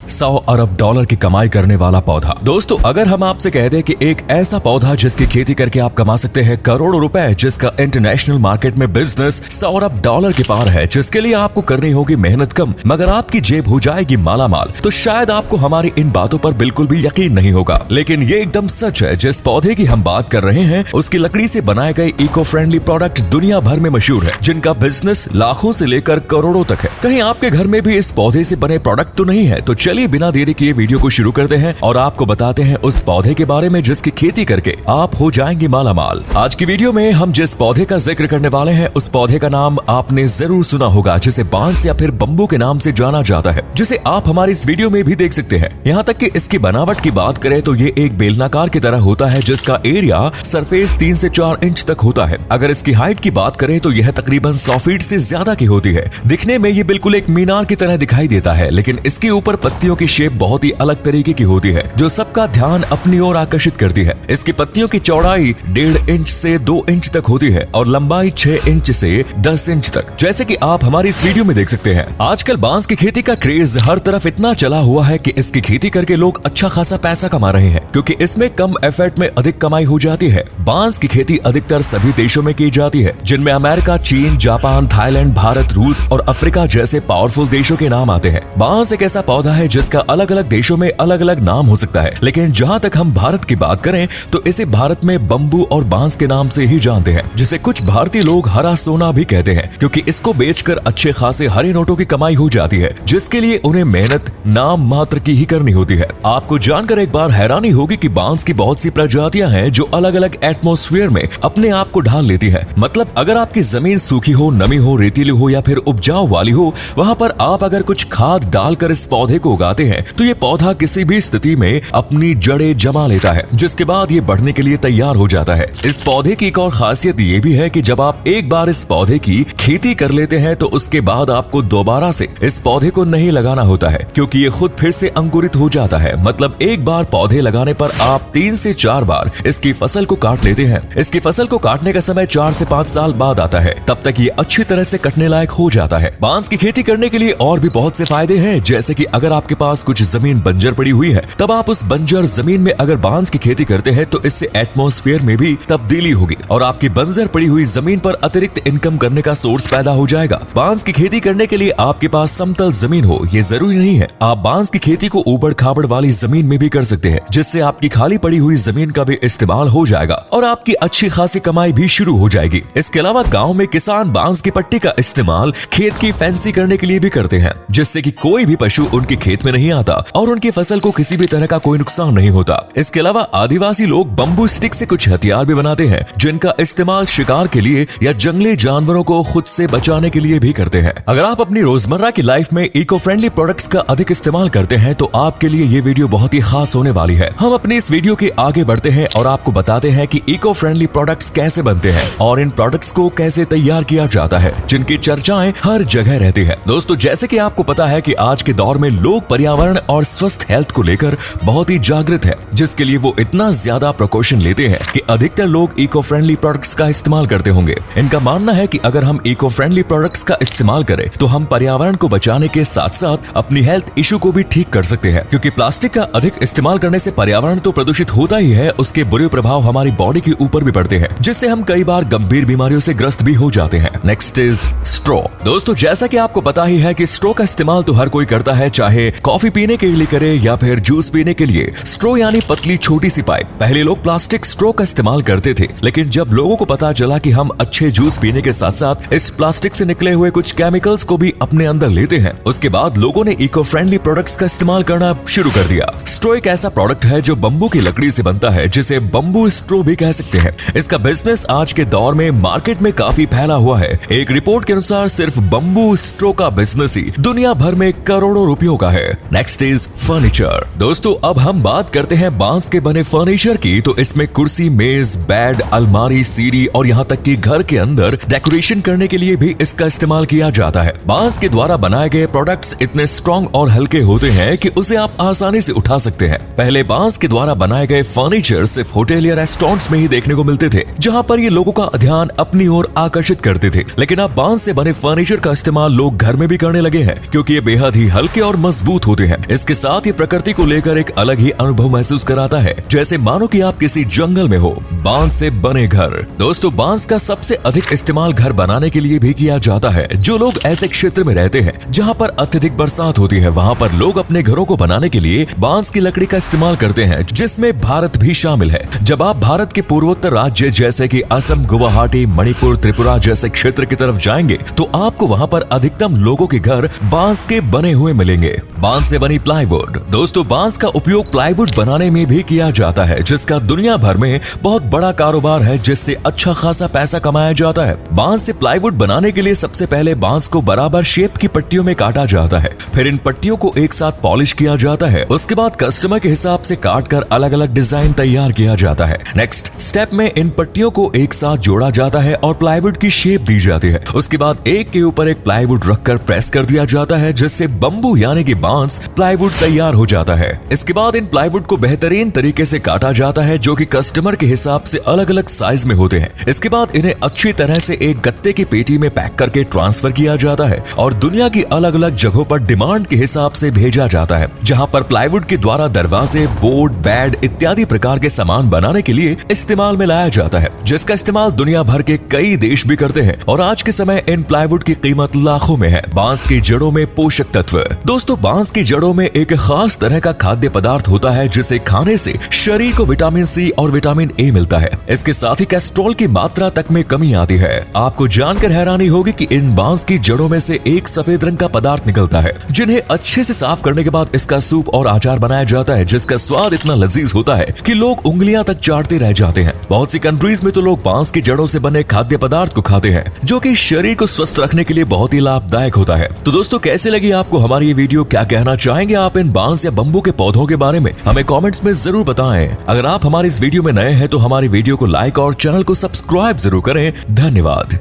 100 अरब dollar की कमाई करने वाला पौधा। दोस्तों अगर हम आपसे कह दें कि एक ऐसा पौधा जिसकी खेती करके आप कमा सकते हैं करोड़ों रुपए, जिसका इंटरनेशनल मार्केट में बिजनेस 100 अरब डॉलर के पार है, जिसके लिए आपको करनी होगी मेहनत कम मगर आपकी जेब हो जाएगी मालामाल, तो शायद आपको हमारी इन बातों पर बिल्कुल भी यकीन नहीं होगा, लेकिन ये एकदम सच है। जिस पौधे की हम बात कर रहे हैं उसकी लकड़ी से बनाए गए इको फ्रेंडली प्रोडक्ट दुनिया भर में मशहूर है, जिनका बिजनेस लाखों से लेकर करोड़ों तक है। कहीं आपके घर में भी इस पौधे से बने प्रोडक्ट तो नहीं है? तो चलिए बिना देरी किए वीडियो को शुरू करते हैं और आपको बताते हैं उस पौधे के बारे में जिसकी खेती करके आप हो जाएंगे मालामाल। आज की वीडियो में हम जिस पौधे का जिक्र करने वाले हैं उस पौधे का नाम आपने जरूर सुना होगा, जिसे बांस या फिर बम्बू के नाम से जाना जाता है, जिसे आप हमारी इस वीडियो में भी देख सकते हैं। यहाँ तक कि इसकी बनावट की बात करें तो ये एक बेलनाकार की तरह होता है, जिसका एरिया सरफेस 3 से 4 इंच तक होता है। अगर इसकी हाइट की बात करें तो यह तकरीबन 100 फीट से ज्यादा की होती है। दिखने में ये बिल्कुल एक मीनार की तरह दिखाई देता है, लेकिन इसके ऊपर पत्तियों की शेप बहुत ही अलग तरीके की होती है, जो सबका ध्यान अपनी ओर आकर्षित करती है। इसकी पत्तियों की चौड़ाई 1.5 इंच से 2 इंच तक होती है और लंबाई 6 इंच से 10 इंच तक, जैसे कि आप हमारी इस वीडियो में देख सकते हैं। आजकल बांस की खेती का क्रेज हर तरफ इतना चला हुआ है कि इसकी खेती करके लोग अच्छा खासा पैसा कमा रहे हैं, क्योंकि इसमें कम एफर्ट में अधिक कमाई हो जाती है। बांस की खेती अधिकतर सभी देशों में की जाती है, जिनमें अमेरिका, चीन, जापान, थाईलैंड, भारत, रूस और अफ्रीका जैसे पावरफुल देशों के नाम आते हैं। बांस एक ऐसा पौधा है जिसका अलग अलग देशों में अलग अलग नाम हो सकता है, लेकिन जहां तक हम भारत की बात करें तो इसे भारत में बम्बू और बांस के नाम से ही जानते हैं, जिसे कुछ भारतीय लोग हरा सोना भी कहते हैं, क्योंकि इसको बेचकर अच्छे खासे हरे नोटों की कमाई हो जाती है, जिसके लिए उन्हें मेहनत नाम मात्र की ही करनी होती है। आपको जानकर एक बार हैरानी होगी कि बांस की बहुत सी प्रजातियां हैं जो अलग अलग एटमॉस्फेयर में अपने आप को ढाल लेती है। मतलब अगर आपकी जमीन सूखी हो, नमी हो, रेतीली हो या फिर उपजाऊ वाली हो, वहाँ पर आप अगर कुछ खाद डालकर इस पौधे को उगाते हैं तो ये पौधा किसी भी स्थिति में अपनी जड़ें जमा लेता है, जिसके बाद ये बढ़ने के लिए तैयार हो जाता है। इस पौधे की एक और खासियत ये भी है कि जब आप एक बार इस पौधे की खेती कर लेते हैं तो उसके बाद आपको दोबारा से इस पौधे को नहीं लगाना होता है, क्योंकि ये खुद फिर से अंकुरित हो जाता है। मतलब एक बार पौधे लगाने पर आप 3 से 4 बार इसकी फसल को काट लेते हैं। इसकी फसल को काटने का समय 4 से 5 साल बाद आता है, तब तक ये अच्छी तरह से कटने लायक हो जाता है। बांस की खेती करने के लिए और भी बहुत से फायदे हैं, जैसे कि अगर आपके पास कुछ जमीन बंजर पड़ी हुई है, तब आप उस बंजर जमीन में अगर बांस की खेती करते हैं तो इससे एटमॉस्फेयर में भी तब्दीली होगी और आपकी बंजर पड़ी हुई जमीन पर अतिरिक्त इनकम करने का सोर्स पैदा हो जाएगा। बांस की खेती करने के लिए आपके पास समतल जमीन हो ये जरूरी नहीं है। आप बांस की खेती को ऊबड़ खाबड़ वाली जमीन में भी कर सकते हैं, जिससे आपकी खाली पड़ी हुई जमीन का भी इस्तेमाल हो जाएगा और आपकी अच्छी खासी कमाई भी शुरू हो जाएगी। इसके अलावा गाँव में किसान बांस की पट्टी का इस्तेमाल खेत की फेंसी करने के लिए भी करते हैं, जिससे कि कोई भी पशु उनके खेत में नहीं आता और उनकी फसल को किसी भी तरह का कोई नुकसान नहीं होता। इसके अलावा आदिवासी लोग बम्बू स्टिक से कुछ हथियार भी बनाते हैं, जिनका इस्तेमाल शिकार के लिए या जंगली जानवरों को खुद से बचाने के लिए भी करते हैं। अगर आप अपनी रोजमर्रा की लाइफ में इको फ्रेंडली प्रोडक्ट्स का अधिक इस्तेमाल करते हैं तो आपके लिए ये वीडियो बहुत ही खास होने वाली है। हम अपनी इस वीडियो के आगे बढ़ते हैं और आपको बताते हैं कि इको फ्रेंडली प्रोडक्ट्स कैसे बनते हैं और इन प्रोडक्ट्स को कैसे तैयार किया जाता है, जिनकी चर्चाएं हर जगह रहती है। दोस्तों जैसे कि आपको पता है कि आज के दौर में लोग पर्यावरण और स्वस्थ हेल्थ को लेकर बहुत ही जागृत है, जिसके लिए वो इतना ज्यादा प्रिकॉशन लेते हैं कि अधिकतर लोग इको फ्रेंडली प्रोडक्ट्स का इस्तेमाल करते होंगे। इनका मानना है कि अगर हम इको फ्रेंडली प्रोडक्ट्स का इस्तेमाल करें तो हम पर्यावरण को बचाने के साथ साथ अपनी हेल्थ इशू को भी ठीक कर सकते हैं, क्योंकि प्लास्टिक का अधिक इस्तेमाल करने से पर्यावरण तो प्रदूषित होता ही है, उसके बुरे प्रभाव हमारी बॉडी के ऊपर भी पड़ते हैं, जिससे हम कई बार गंभीर बीमारियों से ग्रस्त भी हो जाते हैं। Next is straw. दोस्तों जैसा कि आपको पता ही है कि स्ट्रॉ का इस्तेमाल तो हर कोई करता है, चाहे कॉफी पीने के लिए करे या फिर जूस पीने के लिए। स्ट्रॉ यानी पतली छोटी सी पाइप। पहले लोग प्लास्टिक स्ट्रॉ का इस्तेमाल करते थे, लेकिन जब लोगों को पता चला कि हम अच्छे जूस पीने के साथ साथ इस प्लास्टिक से निकले हुए कुछ केमिकल्स को भी अपने अंदर लेते हैं, उसके बाद लोगों ने इको फ्रेंडली प्रोडक्ट्स का इस्तेमाल करना शुरू कर दिया। स्ट्रॉ एक ऐसा प्रोडक्ट है जो बम्बू की लकड़ी से बनता है, जिसे बम्बू स्ट्रॉ भी कह सकते हैं। इसका बिजनेस आज के दौर में मार्केट में काफी फैला हुआ है। एक रिपोर्ट के अनुसार सिर्फ बम्बू स्ट्रॉ का बिजनेस ही दुनिया भर में करोड़ों रुपयों का है। Next is furniture. दोस्तों अब हम बात करते हैं बांस के बने फर्नीचर की, तो इसमें कुर्सी, मेज, बेड, अलमारी, सीढ़ी और यहाँ तक कि घर के अंदर डेकोरेशन करने के लिए भी इसका इस्तेमाल किया जाता है। बांस के द्वारा बनाए गए प्रोडक्ट्स इतने स्ट्रॉन्ग और हल्के होते हैं कि उसे आप आसानी से उठा सकते हैं। पहले बांस के द्वारा बनाए गए फर्नीचर सिर्फ होटल या रेस्टोरेंट्स में ही देखने को मिलते थे, जहाँ पर ये लोगों का ध्यान अपनी ओर आकर्षित करते थे। लेकिन अब बांस से बने फर्नीचर का इस्तेमाल लोग घर में भी करने लगे हैं, क्योंकि ये बेहद ही हल्के और मजबूत मजबूत होते हैं। इसके साथ ही प्रकृति को लेकर एक अलग ही अनुभव महसूस कराता है, जैसे मानो कि आप किसी जंगल में हो। बांस से बने घर। दोस्तों, बांस का सबसे अधिक इस्तेमाल घर बनाने के लिए भी किया जाता है। जो लोग ऐसे क्षेत्र में रहते हैं जहाँ पर अत्यधिक बरसात होती है, वहाँ पर लोग अपने घरों को बनाने के लिए बांस की लकड़ी का इस्तेमाल करते हैं, जिसमें भारत भी शामिल है। जब आप भारत के पूर्वोत्तर राज्य जैसे कि असम, गुवाहाटी, मणिपुर, त्रिपुरा जैसे क्षेत्र की तरफ जाएंगे तो आपको वहाँ पर अधिकतम लोगों के घर बांस के बने हुए मिलेंगे। बांस से बनी प्लाईवुड। दोस्तों, बांस का उपयोग प्लाईवुड बनाने में भी किया जाता है, जिसका दुनिया भर में बहुत बड़ा कारोबार है, जिससे अच्छा खासा पैसा कमाया जाता है। बांस से प्लाईवुड बनाने के लिए सबसे पहले बांस को बराबर शेप की पट्टियों में काटा जाता है, फिर इन पट्टियों को एक साथ पॉलिश किया जाता है। उसके बाद कस्टमर के हिसाब से काट कर अलग अलग डिजाइन तैयार किया जाता है। नेक्स्ट स्टेप में इन पट्टियों को एक साथ जोड़ा जाता है और प्लाईवुड की शेप दी जाती है। उसके बाद एक के ऊपर एक प्लाईवुड रखकर प्रेस कर दिया जाता है, जिससे बम्बू यानी कि बांस प्लाईवुड तैयार हो जाता है। इसके बाद इन प्लाईवुड को बेहतरीन तरीके से काटा जाता है, जो कि कस्टमर के हिसाब से अलग अलग साइज में होते हैं। इसके बाद इन्हें अच्छी तरह से एक गत्ते की पेटी में पैक करके ट्रांसफर किया जाता है और दुनिया की अलग अलग जगहों पर डिमांड के हिसाब से भेजा जाता है, जहां पर प्लाईवुड के द्वारा दरवाजे, बोर्ड, बेड इत्यादि प्रकार के सामान बनाने के लिए इस्तेमाल में लाया जाता है, जिसका इस्तेमाल दुनिया भर के कई देश भी करते हैं। और आज के समय इन प्लाईवुड की कीमत लाखों में है। बांस की जड़ों में पोषक तत्व। दोस्तों, बांस की जड़ों में एक खास तरह का खाद्य पदार्थ होता है, जिसे खाने से शरीर को विटामिन सी और विटामिन ए मिलता है। इसके साथ ही कोलेस्ट्रॉल की मात्रा तक में कमी आती है। आपको जानकर हैरानी होगी कि इन बांस की जड़ों में से एक सफेद रंग का पदार्थ निकलता है, जिन्हें अच्छे से साफ करने के बाद इसका सूप और अचार बनाया जाता है, जिसका स्वाद इतना लजीज होता है कि लोग उंगलियां तक चाटते रह जाते हैं। बहुत सी कंट्रीज में तो लोग बांस की जड़ों से बने खाद्य पदार्थ को खाते हैं, जो कि शरीर को स्वस्थ रखने के लिए बहुत ही लाभदायक होता है। तो दोस्तों, कैसे लगी आपको हमारी ये वीडियो? क्या कहना चाहेंगे आप इन बांस या बम्बू के पौधों के बारे में? हमें कमेंट्स में जरूर बताएं। अगर आप हमारी इस वीडियो में नए हैं तो हमारी वीडियो को लाइक और चैनल को सब्सक्राइब जरूर करें। धन्यवाद।